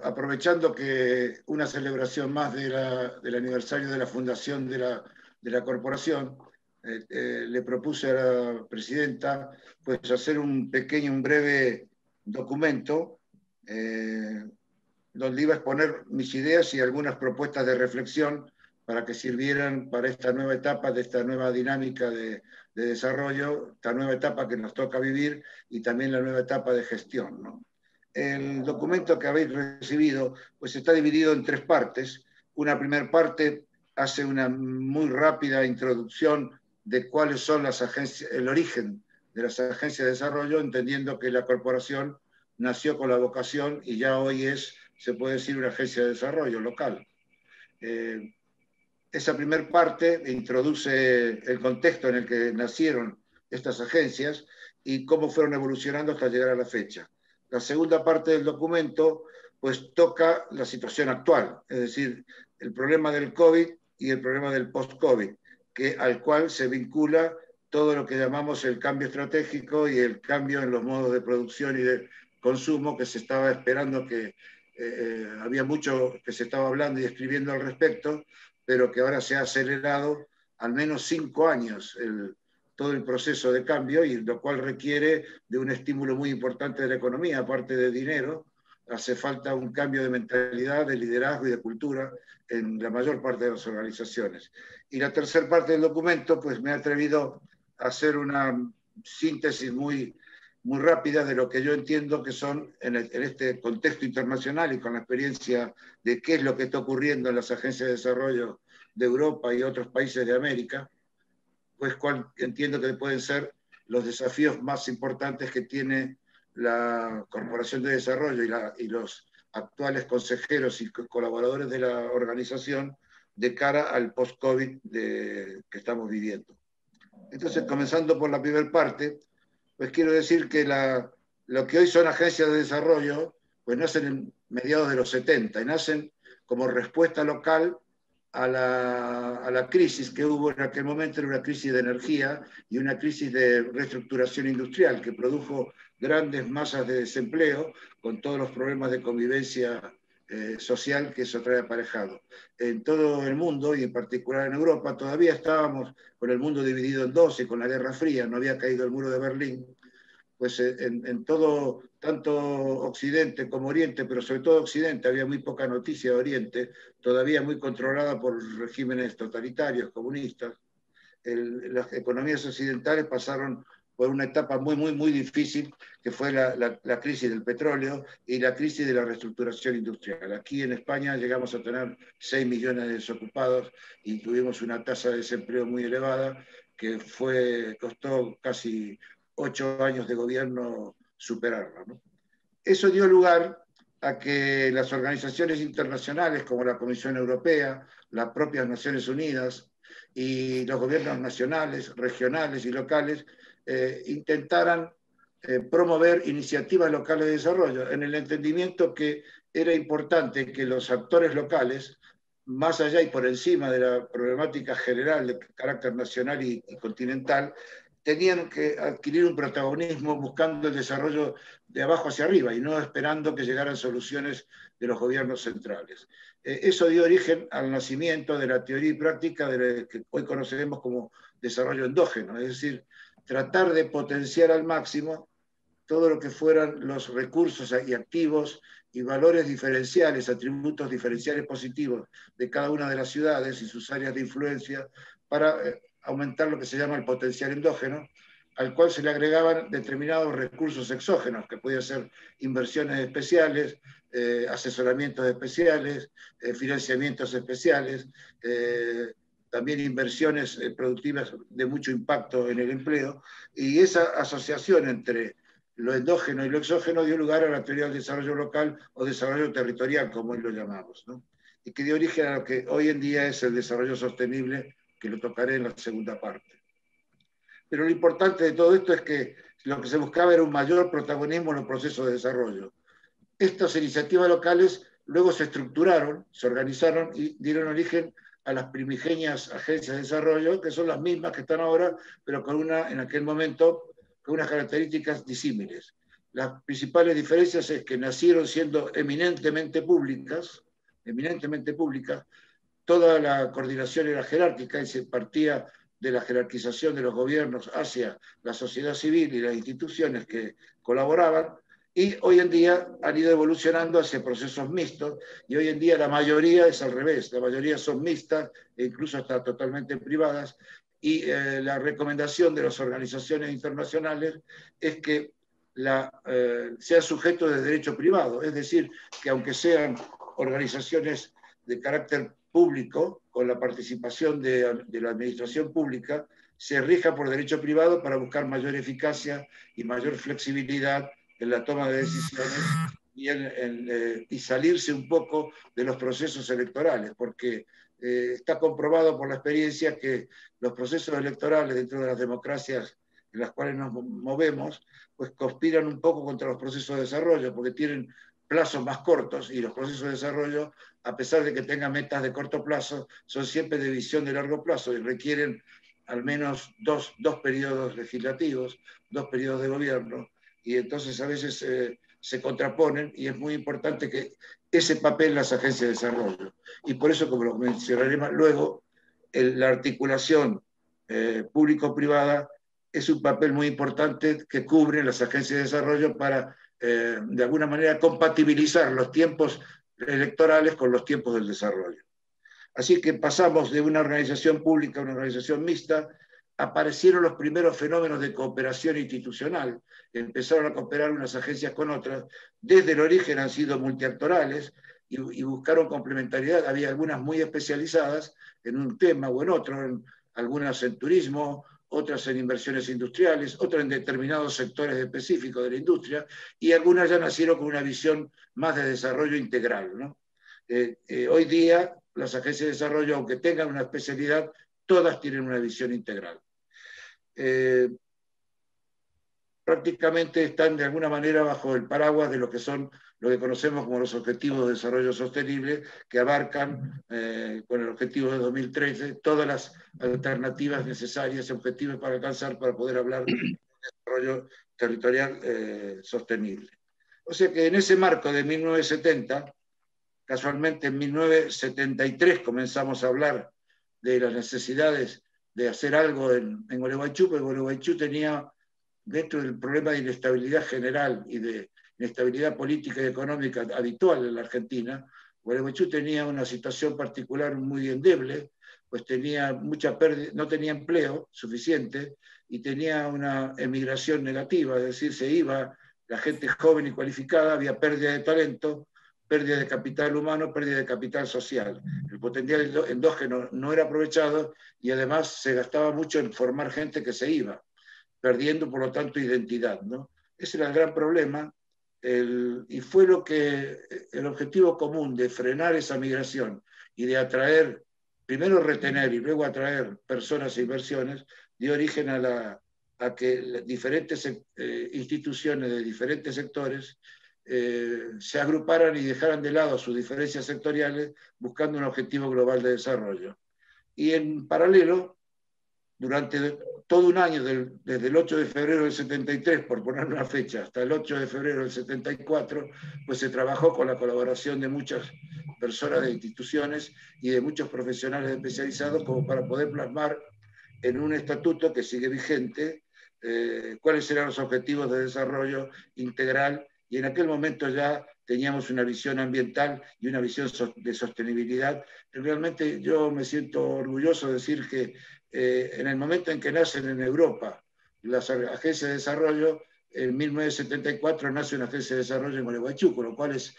aprovechando que una celebración más del aniversario de la fundación de la corporación, le propuse a la presidenta pues, hacer un breve documento donde iba a exponer mis ideas y algunas propuestas de reflexión para que sirvieran para esta nueva etapa, de esta nueva dinámica de desarrollo, esta nueva etapa que nos toca vivir y también la nueva etapa de gestión, ¿no? El documento que habéis recibido pues está dividido en tres partes. Una primera parte hace una muy rápida introducción de cuáles son las agencias, el origen de las agencias de desarrollo, entendiendo que la corporación nació con la vocación y ya hoy se puede decir, una agencia de desarrollo local. Esa primera parte introduce el contexto en el que nacieron estas agencias y cómo fueron evolucionando hasta llegar a la fecha. La segunda parte del documento pues toca la situación actual, es decir, el problema del COVID y el problema del post-COVID, al cual se vincula todo lo que llamamos el cambio estratégico y el cambio en los modos de producción y de consumo que se estaba esperando, que había mucho que se estaba hablando y escribiendo al respecto, pero que ahora se ha acelerado al menos 5 años todo el proceso de cambio, y lo cual requiere de un estímulo muy importante de la economía, aparte de dinero. Hace falta un cambio de mentalidad, de liderazgo y de cultura en la mayor parte de las organizaciones. Y la tercera parte del documento, pues me he atrevido a hacer una síntesis muy rápida de lo que yo entiendo que son, en este contexto internacional y con la experiencia de qué es lo que está ocurriendo en las agencias de desarrollo de Europa y otros países de América, pues cuál entiendo que pueden ser los desafíos más importantes que tiene la Corporación de Desarrollo y los actuales consejeros y colaboradores de la organización de cara al post-COVID que estamos viviendo. Entonces, comenzando por la primera parte, pues quiero decir que lo que hoy son agencias de desarrollo, pues nacen en mediados de los 70 y nacen como respuesta local a la crisis que hubo en aquel momento. Era una crisis de energía y una crisis de reestructuración industrial que produjo grandes masas de desempleo con todos los problemas de convivencia social que eso trae aparejado. En todo el mundo, y en particular en Europa, todavía estábamos con el mundo dividido en dos y con la Guerra Fría, no había caído el muro de Berlín. Pues en todo, tanto Occidente como Oriente, pero sobre todo Occidente, había muy poca noticia de Oriente, todavía muy controlada por regímenes totalitarios, comunistas. Las economías occidentales pasaron por una etapa muy difícil, que fue la crisis del petróleo y la crisis de la reestructuración industrial. Aquí en España llegamos a tener 6 millones de desocupados y tuvimos una tasa de desempleo muy elevada que costó casi 8 años de gobierno superarla, ¿no? Eso dio lugar a que las organizaciones internacionales como la Comisión Europea, las propias Naciones Unidas y los gobiernos nacionales, regionales y locales intentaran promover iniciativas locales de desarrollo, en el entendimiento que era importante que los actores locales, más allá y por encima de la problemática general de carácter nacional y continental, tenían que adquirir un protagonismo buscando el desarrollo de abajo hacia arriba y no esperando que llegaran soluciones de los gobiernos centrales. Eso dio origen al nacimiento de la teoría y práctica de lo que hoy conocemos como desarrollo endógeno, es decir, tratar de potenciar al máximo todo lo que fueran los recursos y activos y valores diferenciales, atributos diferenciales positivos de cada una de las ciudades y sus áreas de influencia para aumentar lo que se llama el potencial endógeno, al cual se le agregaban determinados recursos exógenos, que podían ser inversiones especiales, asesoramientos especiales, financiamientos especiales, también inversiones productivas de mucho impacto en el empleo, y esa asociación entre lo endógeno y lo exógeno dio lugar a la teoría del desarrollo local o desarrollo territorial, como hoy lo llamamos, ¿no? Y que dio origen a lo que hoy en día es el desarrollo sostenible, que lo tocaré en la segunda parte. Pero lo importante de todo esto es que lo que se buscaba era un mayor protagonismo en los procesos de desarrollo. Estas iniciativas locales luego se estructuraron, se organizaron y dieron origen a las primigenias agencias de desarrollo, que son las mismas que están ahora, pero en aquel momento, con unas características disímiles. Las principales diferencias es que nacieron siendo eminentemente públicas, toda la coordinación era jerárquica y se partía de la jerarquización de los gobiernos hacia la sociedad civil y las instituciones que colaboraban, y hoy en día han ido evolucionando hacia procesos mixtos, y hoy en día la mayoría es al revés, la mayoría son mixtas e incluso hasta totalmente privadas, y la recomendación de las organizaciones internacionales es que sean sujetos de derecho privado, es decir, que aunque sean organizaciones de carácter público, con la participación de la administración pública, se rija por derecho privado para buscar mayor eficacia y mayor flexibilidad en la toma de decisiones y salirse un poco de los procesos electorales, porque está comprobado por la experiencia que los procesos electorales dentro de las democracias en las cuales nos movemos, pues conspiran un poco contra los procesos de desarrollo, porque tienen plazos más cortos, y los procesos de desarrollo, a pesar de que tengan metas de corto plazo, son siempre de visión de largo plazo y requieren al menos dos periodos legislativos, 2 periodos de gobierno, y entonces a veces se contraponen, y es muy importante que ese papel las agencias de desarrollo. Y por eso, como lo mencionaré más luego, la articulación público-privada es un papel muy importante que cubren las agencias de desarrollo para, de alguna manera, compatibilizar los tiempos electorales con los tiempos del desarrollo. Así que pasamos de una organización pública a una organización mixta, aparecieron los primeros fenómenos de cooperación institucional, empezaron a cooperar unas agencias con otras, desde el origen han sido multiactorales y buscaron complementariedad, había algunas muy especializadas en un tema o en otro, algunas en turismo, otras en inversiones industriales, otras en determinados sectores específicos de la industria, y algunas ya nacieron con una visión más de desarrollo integral, ¿no? Hoy día las agencias de desarrollo, aunque tengan una especialidad, todas tienen una visión integral. Prácticamente están de alguna manera bajo el paraguas de lo que son lo que conocemos como los Objetivos de Desarrollo Sostenible, que abarcan, con el objetivo de 2013, todas las alternativas necesarias y objetivos para alcanzar, para poder hablar de desarrollo territorial sostenible. O sea que en ese marco de 1970, casualmente en 1973 comenzamos a hablar de las necesidades de hacer algo en Gualeguaychú, porque Gualeguaychú tenía, dentro del problema de inestabilidad general y de inestabilidad política y económica habitual en la Argentina, Gualeguaychú tenía una situación particular muy endeble, pues tenía mucha pérdida, no tenía empleo suficiente y tenía una emigración negativa, es decir, se iba la gente joven y cualificada, había pérdida de talento, pérdida de capital humano, pérdida de capital social. El potencial endógeno no era aprovechado y además se gastaba mucho en formar gente que se iba, perdiendo por lo tanto identidad, ¿no? Ese era el gran problema, y fue lo que el objetivo común de frenar esa migración y de atraer, primero retener y luego atraer personas e inversiones, dio origen a que diferentes instituciones de diferentes sectores se agruparan y dejaran de lado sus diferencias sectoriales buscando un objetivo global de desarrollo. Y en paralelo, durante todo un año, desde el 8 de febrero del 73, por poner una fecha, hasta el 8 de febrero del 74, pues se trabajó con la colaboración de muchas personas, de instituciones y de muchos profesionales especializados como para poder plasmar en un estatuto que sigue vigente cuáles eran los objetivos de desarrollo integral, y en aquel momento ya teníamos una visión ambiental y una visión de sostenibilidad. Realmente yo me siento orgulloso de decir que en el momento en que nacen en Europa las agencias de desarrollo, en 1974 nace una agencia de desarrollo en Gualeguaychú, con lo cual es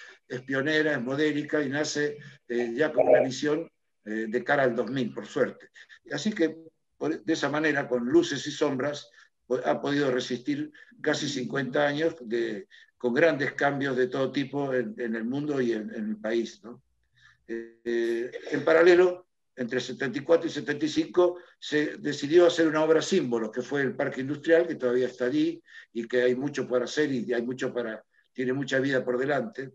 pionera, es modélica y nace ya con una visión de cara al 2000, por suerte. Así que de esa manera, con luces y sombras, ha podido resistir casi 50 años con grandes cambios de todo tipo en el mundo y en el país, ¿no? En paralelo, entre 74 y 75, se decidió hacer una obra símbolo, que fue el Parque Industrial, que todavía está allí y que hay mucho para hacer y tiene mucha vida por delante,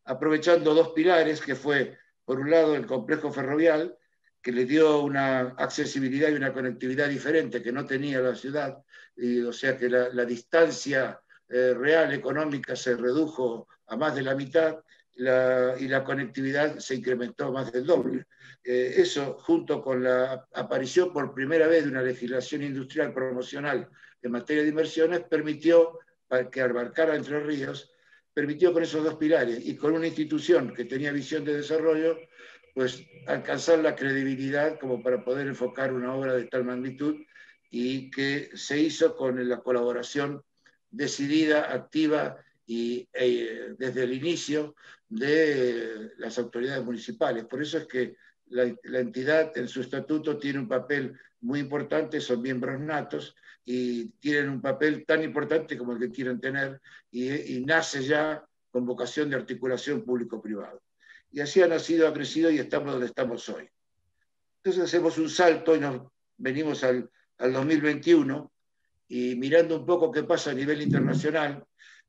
aprovechando dos pilares, que fue, por un lado, el complejo ferroviario, que le dio una accesibilidad y una conectividad diferente que no tenía la ciudad, o sea que la distancia real económica se redujo a más de la mitad y la conectividad se incrementó más del doble. Eso, junto con la aparición por primera vez de una legislación industrial promocional en materia de inversiones, permitió que abarcara Entre Ríos, permitió con esos dos pilares y con una institución que tenía visión de desarrollo, pues alcanzar la credibilidad como para poder enfocar una obra de tal magnitud, y que se hizo con la colaboración decidida, activa y desde el inicio de las autoridades municipales. Por eso es que la entidad en su estatuto tiene un papel muy importante, son miembros natos y tienen un papel tan importante como el que quieren tener, y nace ya con vocación de articulación público-privado. Y así ha nacido, ha crecido y estamos donde estamos hoy. Entonces hacemos un salto y nos venimos al 2021, y mirando un poco qué pasa a nivel internacional,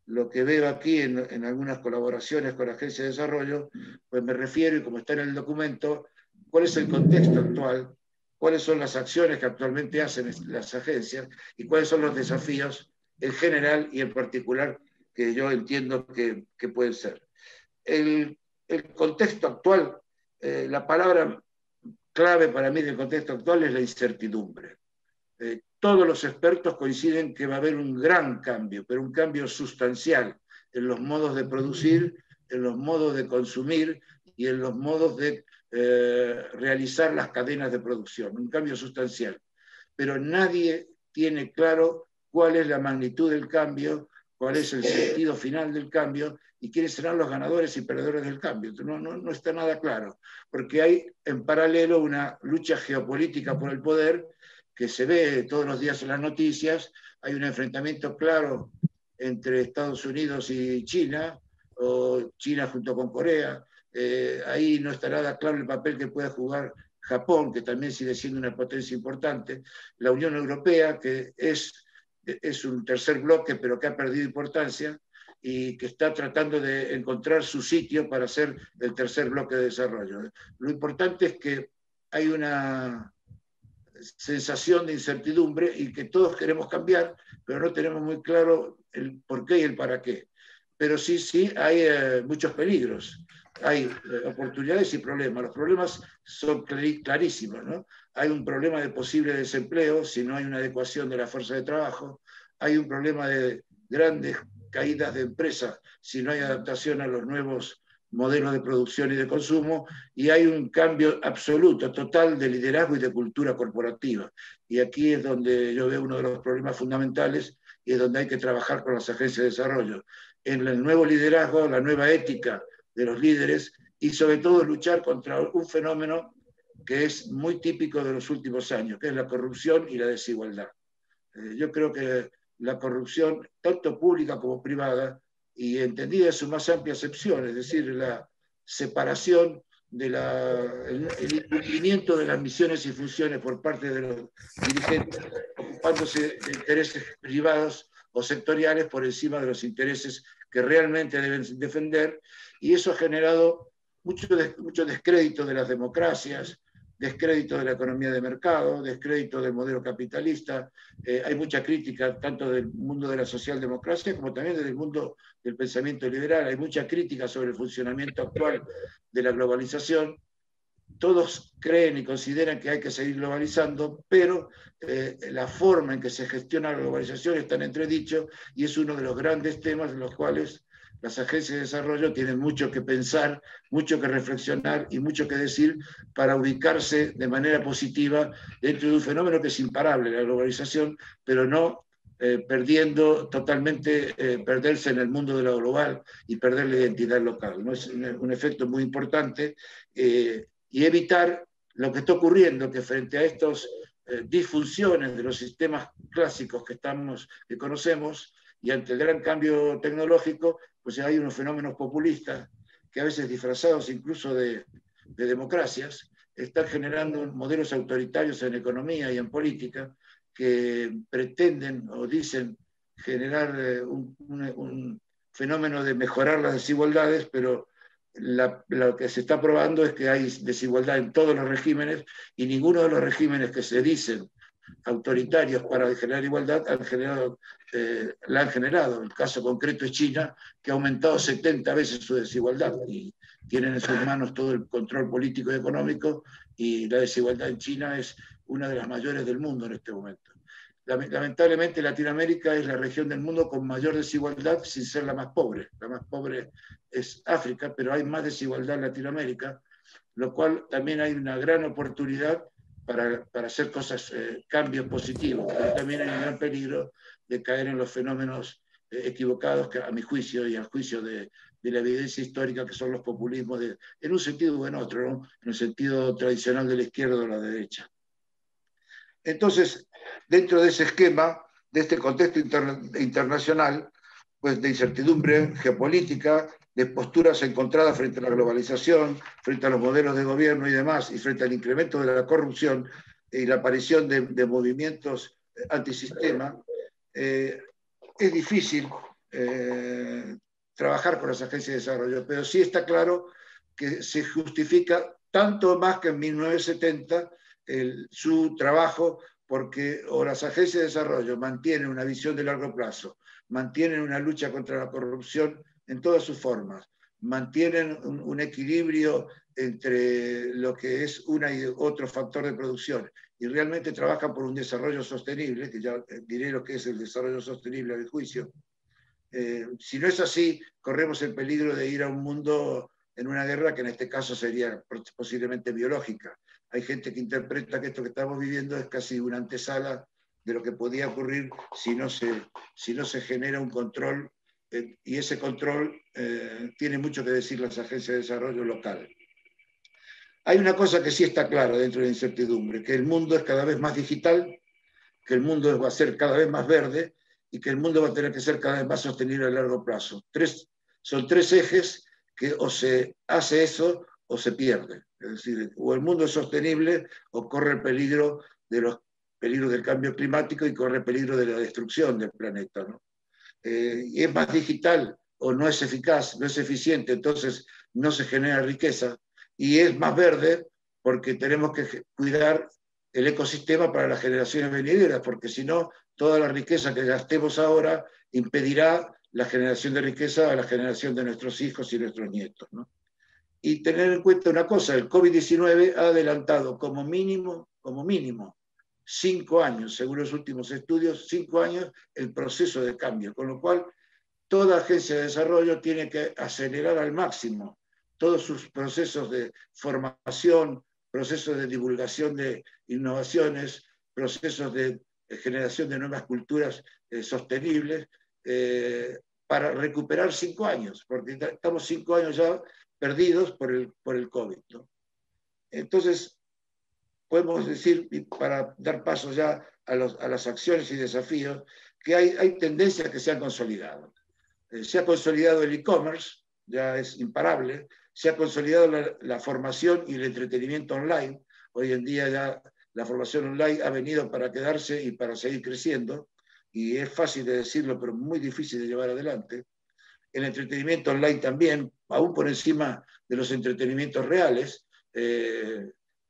lo que veo aquí en algunas colaboraciones con la Agencia de Desarrollo, pues me refiero, y como está en el documento, cuál es el contexto actual, cuáles son las acciones que actualmente hacen las agencias y cuáles son los desafíos en general y en particular que yo entiendo que pueden ser. El contexto actual, la palabra clave para mí del contexto actual es la incertidumbre. Todos los expertos coinciden que va a haber un gran cambio, pero un cambio sustancial en los modos de producir, en los modos de consumir y en los modos de realizar las cadenas de producción. Un cambio sustancial. Pero nadie tiene claro cuál es la magnitud del cambio, cuál es el sentido final del cambio y quiénes serán los ganadores y perdedores del cambio. No está nada claro, porque hay en paralelo una lucha geopolítica por el poder que se ve todos los días en las noticias. Hay un enfrentamiento claro entre Estados Unidos y China, o China junto con Corea. Ahí no está nada claro el papel que puede jugar Japón, que también sigue siendo una potencia importante, la Unión Europea, que es un tercer bloque, pero que ha perdido importancia y que está tratando de encontrar su sitio para ser el tercer bloque de desarrollo. Lo importante es que hay una sensación de incertidumbre y que todos queremos cambiar, pero no tenemos muy claro el por qué y el para qué. Pero sí hay muchos peligros, hay oportunidades y problemas. Los problemas son clarísimos, ¿no? Hay un problema de posible desempleo si no hay una adecuación de la fuerza de trabajo, hay un problema de grandes caídas de empresas si no hay adaptación a los nuevos modelos de producción y de consumo, y hay un cambio absoluto, total de liderazgo y de cultura corporativa. Y aquí es donde yo veo uno de los problemas fundamentales y es donde hay que trabajar con las agencias de desarrollo. En el nuevo liderazgo, la nueva ética de los líderes y sobre todo luchar contra un fenómeno que es muy típico de los últimos años, que es la corrupción y la desigualdad. Yo creo que la corrupción, tanto pública como privada, y entendida en su más amplia acepción, es decir, la separación el incumplimiento de las misiones y funciones por parte de los dirigentes, ocupándose de intereses privados o sectoriales por encima de los intereses que realmente deben defender, y eso ha generado mucho descrédito de las democracias, descrédito de la economía de mercado, descrédito del modelo capitalista. Hay mucha crítica tanto del mundo de la socialdemocracia como también del mundo del pensamiento liberal. Hay mucha crítica sobre el funcionamiento actual de la globalización. Todos creen y consideran que hay que seguir globalizando, pero la forma en que se gestiona la globalización está en entredicho y es uno de los grandes temas en los cuales las agencias de desarrollo tienen mucho que pensar, mucho que reflexionar y mucho que decir para ubicarse de manera positiva dentro de un fenómeno que es imparable, la globalización, pero no perdiendo totalmente, perderse en el mundo de lo global y perder la identidad local, ¿no? Es un efecto muy importante, y evitar lo que está ocurriendo, que frente a estas disfunciones de los sistemas clásicos que conocemos, y ante el gran cambio tecnológico, pues hay unos fenómenos populistas que a veces disfrazados incluso de democracias, están generando modelos autoritarios en economía y en política que pretenden o dicen generar un fenómeno de mejorar las desigualdades, pero lo que se está probando es que hay desigualdad en todos los regímenes y ninguno de los regímenes que se dicen autoritarios para generar igualdad la han generado. El caso concreto es China, que ha aumentado 70 veces su desigualdad y tienen en sus manos todo el control político y económico, y la desigualdad en China es una de las mayores del mundo en este momento. Lamentablemente Latinoamérica es la región del mundo con mayor desigualdad sin ser la más pobre. La más pobre es África, pero hay más desigualdad en Latinoamérica, lo cual también hay una gran oportunidad para hacer cosas, cambios positivos, pero también hay un gran peligro de caer en los fenómenos equivocados, que a mi juicio y al juicio de la evidencia histórica, que son los populismos, en un sentido o en otro, ¿no? En el sentido tradicional de la izquierda o de la derecha. Entonces, dentro de ese esquema, de este contexto internacional, pues de incertidumbre geopolítica, de posturas encontradas frente a la globalización, frente a los modelos de gobierno y demás, y frente al incremento de la corrupción y la aparición de movimientos antisistema, es difícil trabajar con las agencias de desarrollo, pero sí está claro que se justifica tanto más que en 1970 su trabajo, porque o las agencias de desarrollo mantienen una visión de largo plazo, mantienen una lucha contra la corrupción en todas sus formas, mantienen un equilibrio entre lo que es una y otro factor de producción, y realmente trabajan por un desarrollo sostenible, que ya diré lo que es el desarrollo sostenible a mi juicio. Si no es así, corremos el peligro de ir a un mundo en una guerra que en este caso sería posiblemente biológica. Hay gente que interpreta que esto que estamos viviendo es casi una antesala de lo que podía ocurrir si no se genera un control, y ese control tiene mucho que decir las agencias de desarrollo local. Hay una cosa que sí está clara dentro de la incertidumbre, que el mundo es cada vez más digital, que el mundo va a ser cada vez más verde y que el mundo va a tener que ser cada vez más sostenible a largo plazo. Son tres ejes que o se hace eso o se pierde. Es decir, o el mundo es sostenible o corre el peligro de los peligros del cambio climático y corre el peligro de la destrucción del planeta, ¿no? Y es más digital o no es eficaz, no es eficiente, entonces no se genera riqueza, y es más verde porque tenemos que cuidar el ecosistema para las generaciones venideras, porque si no, toda la riqueza que gastemos ahora impedirá la generación de riqueza a la generación de nuestros hijos y nuestros nietos, ¿no? Y tener en cuenta una cosa, el COVID-19 ha adelantado como mínimo 5 años, según los últimos estudios, 5 años el proceso de cambio, con lo cual toda agencia de desarrollo tiene que acelerar al máximo todos sus procesos de formación, procesos de divulgación de innovaciones, procesos de generación de nuevas culturas sostenibles, para recuperar 5 años, porque estamos 5 años ya perdidos por el COVID, ¿no? Entonces, podemos decir, para dar paso ya a las acciones y desafíos, que hay tendencias que se han consolidado. Se ha consolidado el e-commerce, ya es imparable. Se ha consolidado la formación y el entretenimiento online. Hoy en día ya la formación online ha venido para quedarse y para seguir creciendo, y es fácil de decirlo, pero muy difícil de llevar adelante. El entretenimiento online también, aún por encima de los entretenimientos reales.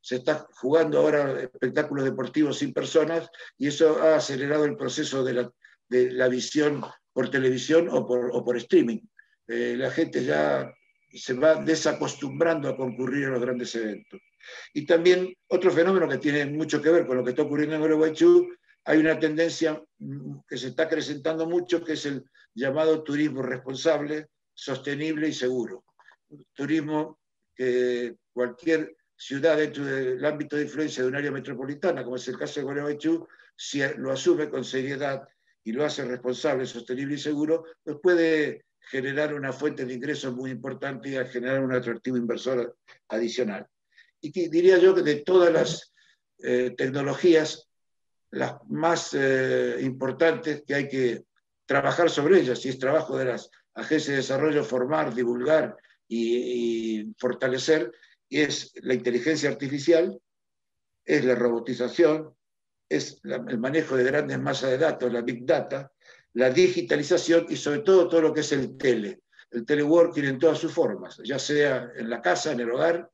Se está jugando ahora espectáculos deportivos sin personas, y eso ha acelerado el proceso de la visión por televisión o por streaming. La gente ya se va desacostumbrando a concurrir a los grandes eventos. Y también otro fenómeno que tiene mucho que ver con lo que está ocurriendo en Gualeguaychú, hay una tendencia que se está acrecentando mucho, que es el llamado turismo responsable, sostenible y seguro. Turismo que cualquier ciudad dentro del ámbito de influencia de un área metropolitana, como es el caso de Gualeguaychú, si lo asume con seriedad y lo hace responsable, sostenible y seguro, pues puede generar una fuente de ingresos muy importante y generar un atractivo inversor adicional. Y diría yo que de todas las tecnologías, las más importantes que hay que trabajar sobre ellas, y es trabajo de las agencias de desarrollo formar, divulgar y fortalecer, es la inteligencia artificial, es la robotización, es el manejo de grandes masas de datos, la big data, la digitalización y sobre todo lo que es el teleworking en todas sus formas, ya sea en la casa, en el hogar,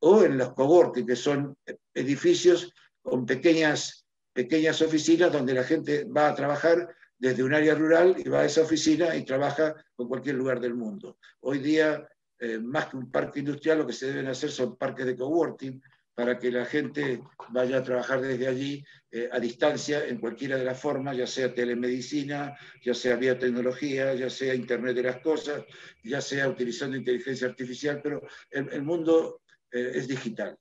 o en los coworking, que son edificios con pequeñas pequeñas oficinas donde la gente va a trabajar desde un área rural y va a esa oficina y trabaja en cualquier lugar del mundo. Hoy día, más que un parque industrial, lo que se deben hacer son parques de coworking para que la gente vaya a trabajar desde allí a distancia en cualquiera de las formas, ya sea telemedicina, ya sea biotecnología, ya sea Internet de las cosas, ya sea utilizando inteligencia artificial, pero el mundo es digital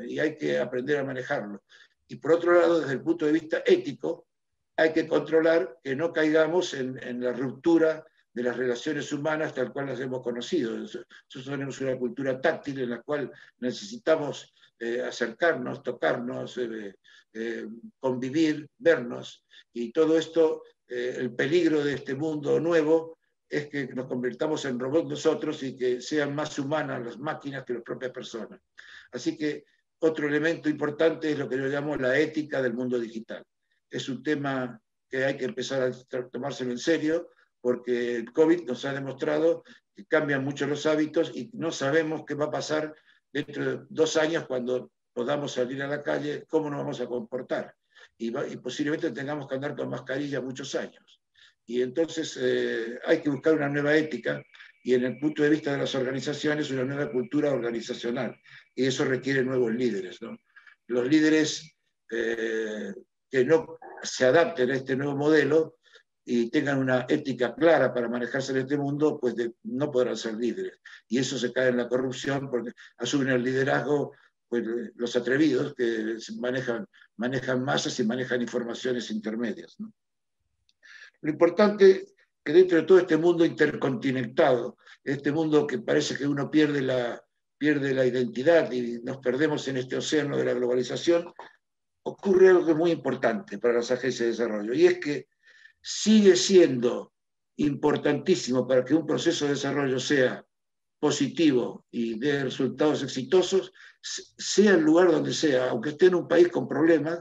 y hay que aprender a manejarlo. Y por otro lado, desde el punto de vista ético, hay que controlar que no caigamos en la ruptura de las relaciones humanas tal cual las hemos conocido. Nosotros tenemos una cultura táctil en la cual necesitamos acercarnos, tocarnos, convivir, vernos, y todo esto, el peligro de este mundo nuevo es que nos convirtamos en robots nosotros y que sean más humanas las máquinas que las propias personas. Así que otro elemento importante es lo que yo llamo la ética del mundo digital. Es un tema que hay que empezar a tomárselo en serio, porque el COVID nos ha demostrado que cambian mucho los hábitos y no sabemos qué va a pasar dentro de 2 años cuando podamos salir a la calle, cómo nos vamos a comportar. Y posiblemente tengamos que andar con mascarilla muchos años. Y entonces hay que buscar una nueva ética y en el punto de vista de las organizaciones, una nueva cultura organizacional. Y eso requiere nuevos líderes, ¿no? Los líderes que no se adapten a este nuevo modelo y tengan una ética clara para manejarse en este mundo, pues no podrán ser líderes. Y eso se cae en la corrupción porque asumen el liderazgo pues, los atrevidos que manejan masas y manejan informaciones intermedias, ¿no? Lo importante es que dentro de todo este mundo intercontinentado, este mundo que parece que uno pierde la identidad y nos perdemos en este océano de la globalización, ocurre algo que es muy importante para las agencias de desarrollo, y es que sigue siendo importantísimo para que un proceso de desarrollo sea positivo y dé resultados exitosos, sea el lugar donde sea, aunque esté en un país con problemas,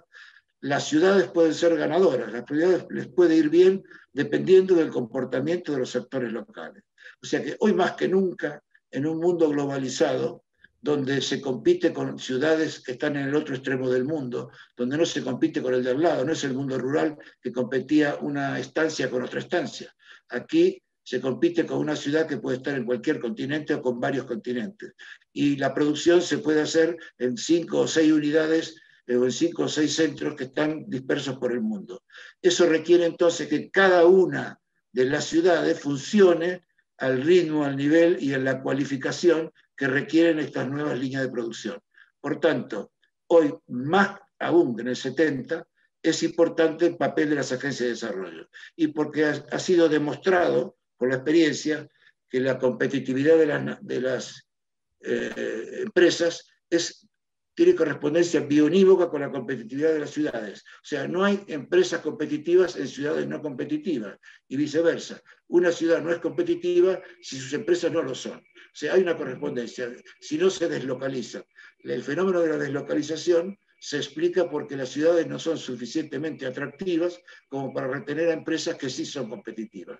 las ciudades pueden ser ganadoras, las ciudades les puede ir bien dependiendo del comportamiento de los sectores locales. O sea que hoy más que nunca, en un mundo globalizado, donde se compite con ciudades que están en el otro extremo del mundo, donde no se compite con el de al lado, no es el mundo rural que competía una estancia con otra estancia. Aquí se compite con una ciudad que puede estar en cualquier continente o con varios continentes. Y la producción se puede hacer en 5 o 6 unidades o en 5 o 6 centros que están dispersos por el mundo. Eso requiere entonces que cada una de las ciudades funcione al ritmo, al nivel y en la cualificación que requieren estas nuevas líneas de producción. Por tanto, hoy más aún que en el 70, es importante el papel de las agencias de desarrollo. Y porque ha sido demostrado por la experiencia que la competitividad de las empresas tiene correspondencia bionívoca con la competitividad de las ciudades. O sea, no hay empresas competitivas en ciudades no competitivas y viceversa. Una ciudad no es competitiva si sus empresas no lo son. O sea, hay una correspondencia, si no se deslocaliza. El fenómeno de la deslocalización se explica porque las ciudades no son suficientemente atractivas como para retener a empresas que sí son competitivas.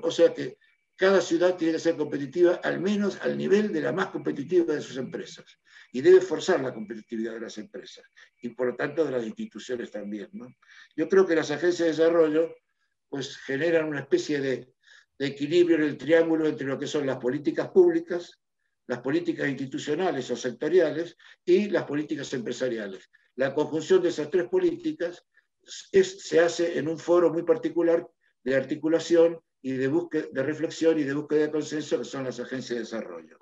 O sea que cada ciudad tiene que ser competitiva al menos al nivel de la más competitiva de sus empresas y debe forzar la competitividad de las empresas y por lo tanto de las instituciones también, ¿no? Yo creo que las agencias de desarrollo pues generan una especie de equilibrio en el triángulo entre lo que son las políticas públicas, las políticas institucionales o sectoriales y las políticas empresariales. La conjunción de esas 3 políticas se hace en un foro muy particular de articulación y de reflexión y de búsqueda de consenso, que son las agencias de desarrollo.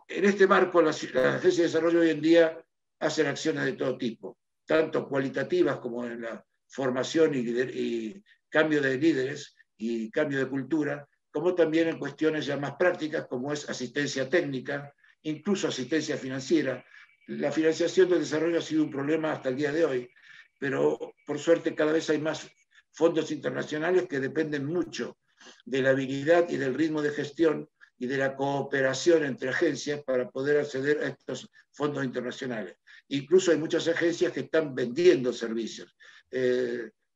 En este marco, las agencias de desarrollo hoy en día hacen acciones de todo tipo, tanto cualitativas como en la formación y cambio de líderes y cambio de cultura, como también en cuestiones ya más prácticas, como es asistencia técnica, incluso asistencia financiera. La financiación del desarrollo ha sido un problema hasta el día de hoy, pero por suerte cada vez hay más fondos internacionales que dependen mucho de la habilidad y del ritmo de gestión y de la cooperación entre agencias para poder acceder a estos fondos internacionales. Incluso hay muchas agencias que están vendiendo servicios.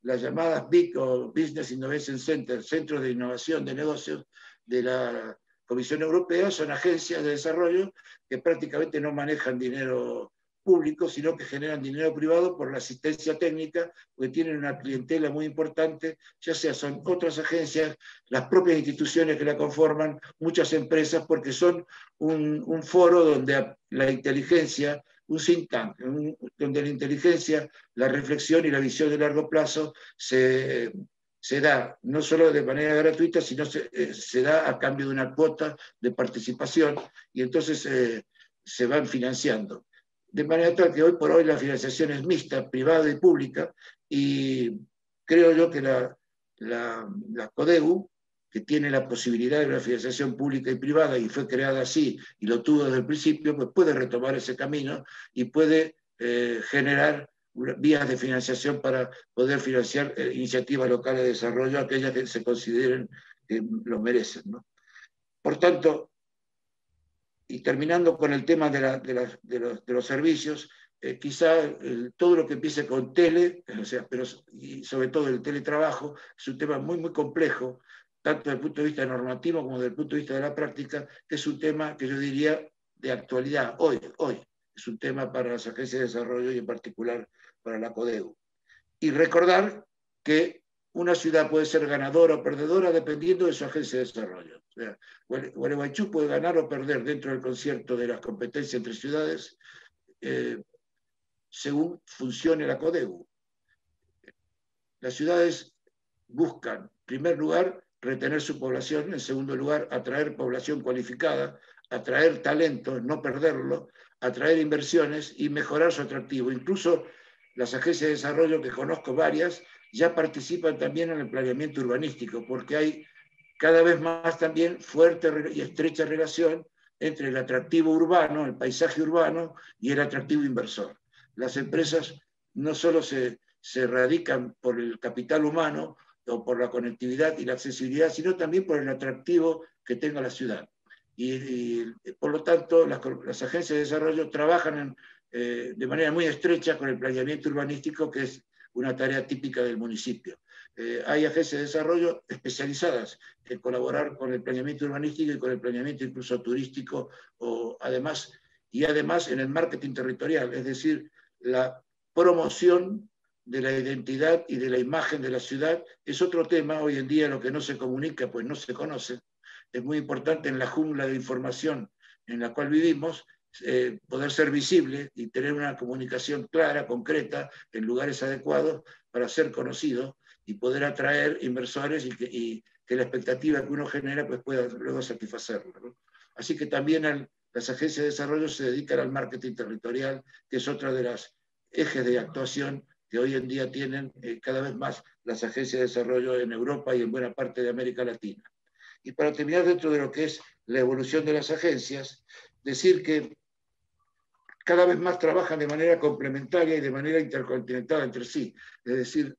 Las llamadas BIC o Business Innovation Center, Centros de Innovación de Negocios de la Comisión Europea, son agencias de desarrollo que prácticamente no manejan dinero público, sino que generan dinero privado por la asistencia técnica, porque tienen una clientela muy importante, ya sea son otras agencias, las propias instituciones que la conforman, muchas empresas, porque son un foro donde la inteligencia, un think tank, donde la inteligencia, la reflexión y la visión de largo plazo se da no solo de manera gratuita, sino se da a cambio de una cuota de participación, y entonces se van financiando. De manera tal que hoy por hoy la financiación es mixta, privada y pública, y creo yo que la CODEU, que tiene la posibilidad de una financiación pública y privada, y fue creada así, y lo tuvo desde el principio, pues puede retomar ese camino y puede generar vías de financiación para poder financiar iniciativas locales de desarrollo, aquellas que se consideren que lo merecen, ¿no? Por tanto, y terminando con el tema de los servicios, quizá todo lo que empiece con tele, o sea, pero, y sobre todo el teletrabajo, es un tema muy, muy complejo, tanto desde el punto de vista normativo como desde el punto de vista de la práctica, que es un tema que yo diría de actualidad, hoy. Es un tema para las agencias de desarrollo y en particular para la CODEU. Y recordar que una ciudad puede ser ganadora o perdedora dependiendo de su agencia de desarrollo. O sea, Gualeguaychú puede ganar o perder dentro del concierto de las competencias entre ciudades según funcione la CODEU. Las ciudades buscan, en primer lugar, retener su población, en segundo lugar, atraer población cualificada, atraer talento, no perderlo, atraer inversiones y mejorar su atractivo. Incluso las agencias de desarrollo, que conozco varias, ya participan también en el planeamiento urbanístico, porque hay cada vez más también fuerte y estrecha relación entre el atractivo urbano, el paisaje urbano, y el atractivo inversor. Las empresas no solo se radican por el capital humano o por la conectividad y la accesibilidad, sino también por el atractivo que tenga la ciudad. Y por lo tanto, las agencias de desarrollo trabajan de manera muy estrecha con el planeamiento urbanístico, que es una tarea típica del municipio. Hay agencias de desarrollo especializadas en colaborar con el planeamiento urbanístico y con el planeamiento incluso turístico, y además en el marketing territorial, es decir, la promoción de la identidad y de la imagen de la ciudad es otro tema. Hoy en día lo que no se comunica, pues no se conoce. Es muy importante en la jungla de información en la cual vivimos, poder ser visible y tener una comunicación clara, concreta, en lugares adecuados para ser conocido y poder atraer inversores y que la expectativa que uno genera pues pueda luego satisfacerlo, ¿no? Así que también las agencias de desarrollo se dedican al marketing territorial, que es otra de las ejes de actuación que hoy en día tienen cada vez más las agencias de desarrollo en Europa y en buena parte de América Latina. Y para terminar, dentro de lo que es la evolución de las agencias, decir que cada vez más trabajan de manera complementaria y de manera interconectada entre sí. Es decir,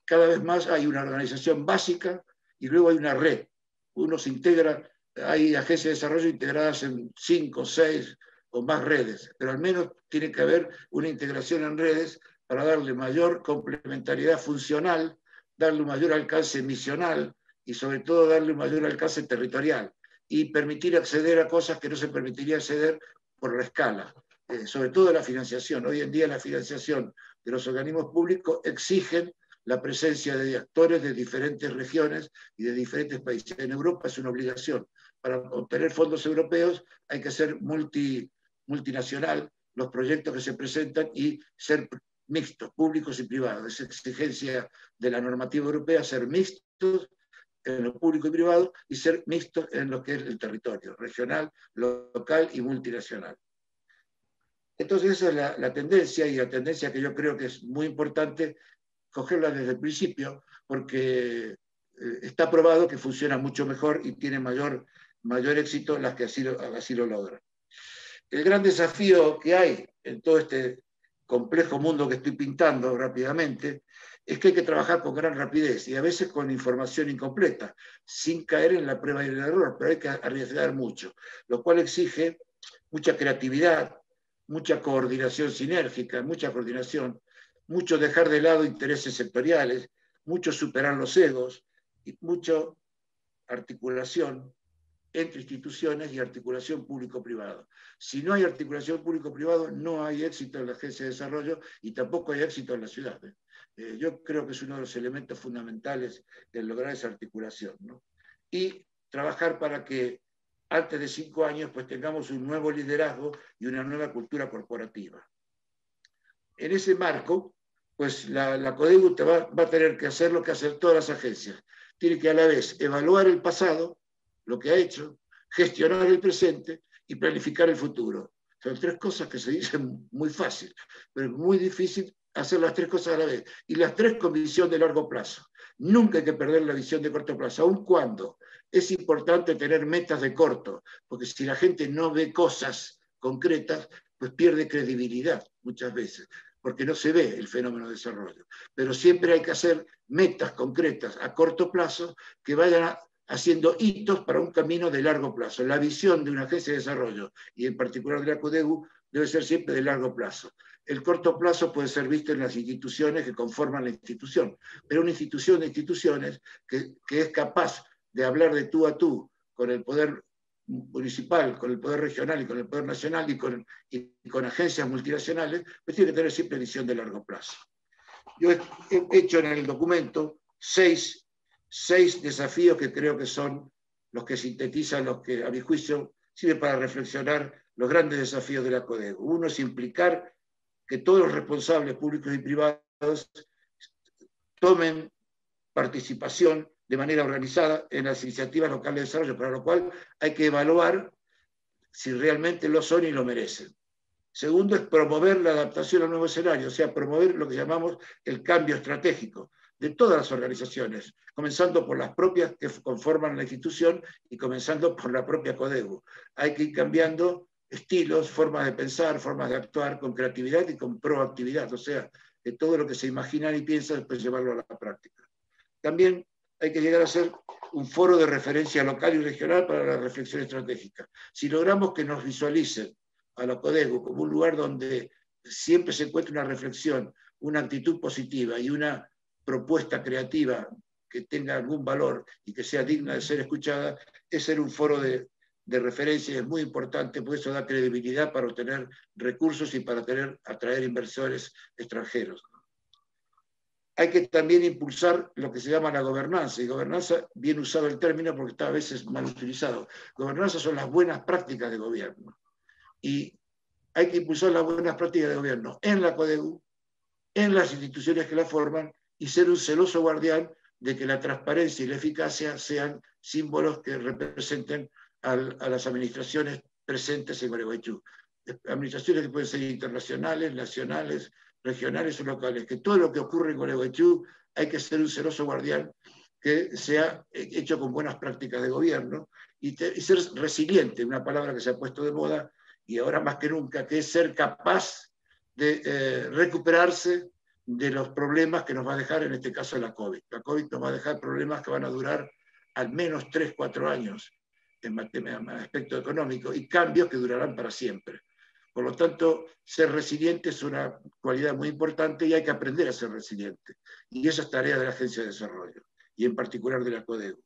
cada vez más hay una organización básica y luego hay una red. Uno se integra, hay agencias de desarrollo integradas en 5, 6 o más redes, pero al menos tiene que haber una integración en redes para darle mayor complementariedad funcional, darle un mayor alcance misional y sobre todo darle un mayor alcance territorial y permitir acceder a cosas que no se permitiría acceder por la escala. Sobre todo la financiación. Hoy en día la financiación de los organismos públicos exigen la presencia de actores de diferentes regiones y de diferentes países. En Europa es una obligación. Para obtener fondos europeos hay que ser multinacional, los proyectos que se presentan, y ser mixtos, públicos y privados. Es exigencia de la normativa europea ser mixtos en lo público y privado y ser mixtos en lo que es el territorio, regional, local y multinacional. Entonces esa es la tendencia, y la tendencia que yo creo que es muy importante cogerla desde el principio, porque está probado que funciona mucho mejor y tiene mayor éxito las que así lo logran. El gran desafío que hay en todo este complejo mundo que estoy pintando rápidamente es que hay que trabajar con gran rapidez y a veces con información incompleta, sin caer en la prueba y el error, pero hay que arriesgar mucho, lo cual exige mucha creatividad, mucha coordinación sinérgica, mucha coordinación, mucho dejar de lado intereses sectoriales, mucho superar los egos y mucha articulación entre instituciones y articulación público-privado. Si no hay articulación público-privado, no hay éxito en la Agencia de Desarrollo y tampoco hay éxito en la ciudad. Yo creo que es uno de los elementos fundamentales de lograr esa articulación, ¿no? Y trabajar para que antes de 5 años pues tengamos un nuevo liderazgo y una nueva cultura corporativa. En ese marco, pues la CODEBU va a tener que hacer lo que hacen todas las agencias. Tiene que a la vez evaluar el pasado, lo que ha hecho, gestionar el presente y planificar el futuro. Son 3 cosas que se dicen muy fácil, pero es muy difícil hacer las 3 cosas a la vez. Y las 3 con visión de largo plazo. Nunca hay que perder la visión de corto plazo, aun cuando es importante tener metas de corto, porque si la gente no ve cosas concretas, pues pierde credibilidad muchas veces, porque no se ve el fenómeno de desarrollo. Pero siempre hay que hacer metas concretas a corto plazo que vayan haciendo hitos para un camino de largo plazo. La visión de una agencia de desarrollo, y en particular de la CODEBU, debe ser siempre de largo plazo. El corto plazo puede ser visto en las instituciones que conforman la institución, pero una institución de instituciones que es capaz de hablar de tú a tú con el poder municipal, con el poder regional y con el poder nacional y con agencias multinacionales, pues tiene que tener siempre visión de largo plazo. Yo he hecho en el documento 6 desafíos que creo que son los que sintetizan, los que a mi juicio sirven para reflexionar los grandes desafíos de la CODEBU. Uno es implicar que todos los responsables públicos y privados tomen participación de manera organizada en las iniciativas locales de desarrollo, para lo cual hay que evaluar si realmente lo son y lo merecen. Segundo es promover la adaptación al nuevo escenario, o sea, promover lo que llamamos el cambio estratégico de todas las organizaciones, comenzando por las propias que conforman la institución y comenzando por la propia CODEBU. Hay que ir cambiando estilos, formas de pensar, formas de actuar con creatividad y con proactividad, o sea, que todo lo que se imagina y piensa después llevarlo a la práctica. También hay que llegar a ser un foro de referencia local y regional para la reflexión estratégica. Si logramos que nos visualicen a la CODEBU como un lugar donde siempre se encuentra una reflexión, una actitud positiva y una propuesta creativa que tenga algún valor y que sea digna de ser escuchada, es ser un foro de referencia, es muy importante, porque eso da credibilidad para obtener recursos y para atraer inversores extranjeros. Hay que también impulsar lo que se llama la gobernanza, y gobernanza, bien usado el término porque está a veces mal utilizado. Gobernanza son las buenas prácticas de gobierno. Y hay que impulsar las buenas prácticas de gobierno en la CODEBU, en las instituciones que la forman, y ser un celoso guardián de que la transparencia y la eficacia sean símbolos que representen a las administraciones presentes en Gualeguaychú. Administraciones que pueden ser internacionales, nacionales, regionales o locales, que todo lo que ocurre en Gualeguaychú hay que ser un celoso guardián que sea hecho con buenas prácticas de gobierno y ser resiliente, una palabra que se ha puesto de moda y ahora más que nunca, que es ser capaz de recuperarse de los problemas que nos va a dejar, en este caso, la COVID. La COVID nos va a dejar problemas que van a durar al menos 3, 4 años en aspecto económico y cambios que durarán para siempre. Por lo tanto, ser resiliente es una cualidad muy importante y hay que aprender a ser resiliente. Y esa es tarea de la Agencia de Desarrollo, y en particular de la CODEBU.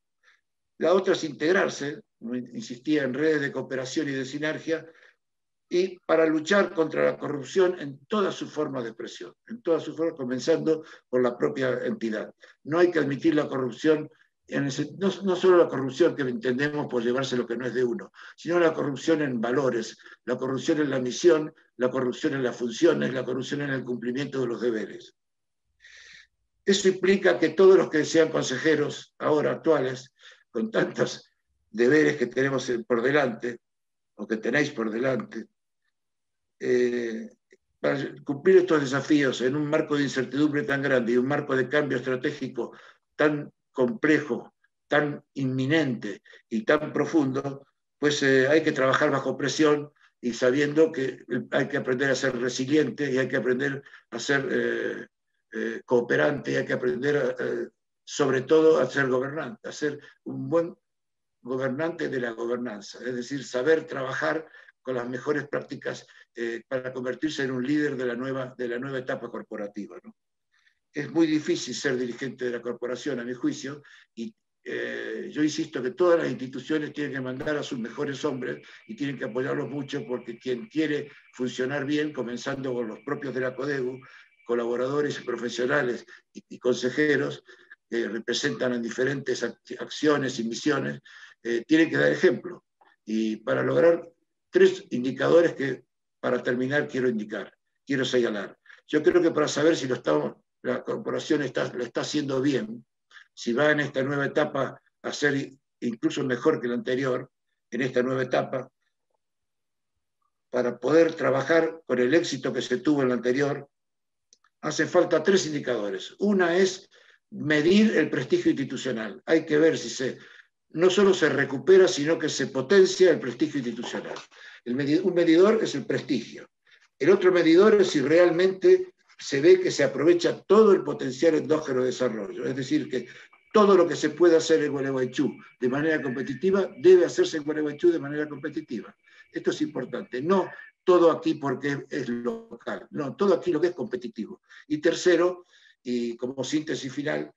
La otra es integrarse, insistía, en redes de cooperación y de sinergia, y para luchar contra la corrupción en todas sus formas de expresión, en todas sus formas, comenzando por la propia entidad. No hay que admitir la corrupción, no solo la corrupción que entendemos por llevarse lo que no es de uno, sino la corrupción en valores, la corrupción en la misión, la corrupción en las funciones, la corrupción en el cumplimiento de los deberes. Eso implica que todos los que sean consejeros ahora actuales, con tantos deberes que tenemos por delante, o que tenéis por delante, para cumplir estos desafíos en un marco de incertidumbre tan grande y un marco de cambio estratégico tan complejo, tan inminente y tan profundo, pues hay que trabajar bajo presión y sabiendo que hay que aprender a ser resiliente y hay que aprender a ser cooperante y hay que aprender sobre todo a ser gobernante, a ser un buen gobernante de la gobernanza, es decir, saber trabajar con las mejores prácticas para convertirse en un líder de la nueva etapa corporativa, ¿no? Es muy difícil ser dirigente de la corporación, a mi juicio, y yo insisto que todas las instituciones tienen que mandar a sus mejores hombres y tienen que apoyarlos mucho, porque quien quiere funcionar bien, comenzando con los propios de la CODEGU, colaboradores y profesionales y consejeros que representan en diferentes acciones y misiones, tienen que dar ejemplo. Y para lograr 3 indicadores que, para terminar, quiero señalar. Yo creo que para saber si la corporación lo está haciendo bien, si va en esta nueva etapa a ser incluso mejor que la anterior, en esta nueva etapa, para poder trabajar con el éxito que se tuvo en la anterior, hace falta 3 indicadores. Una es medir el prestigio institucional. Hay que ver si no solo se recupera, sino que se potencia el prestigio institucional. Un medidor es el prestigio. El otro medidor es si realmente se ve que se aprovecha todo el potencial endógeno de desarrollo. Es decir, que todo lo que se puede hacer en Gualeguaychú de manera competitiva debe hacerse en Gualeguaychú de manera competitiva. Esto es importante. No todo aquí porque es local, no, todo aquí lo que es competitivo. Y tercero, y como síntesis final,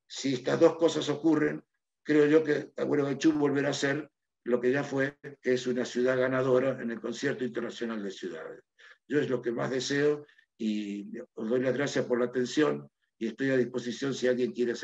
si estas 2 cosas ocurren, creo yo que Gualeguaychú volverá a ser lo que ya fue, que es una ciudad ganadora en el Concierto Internacional de Ciudades. Yo es lo que más deseo y os doy las gracias por la atención y estoy a disposición si alguien quiere hacer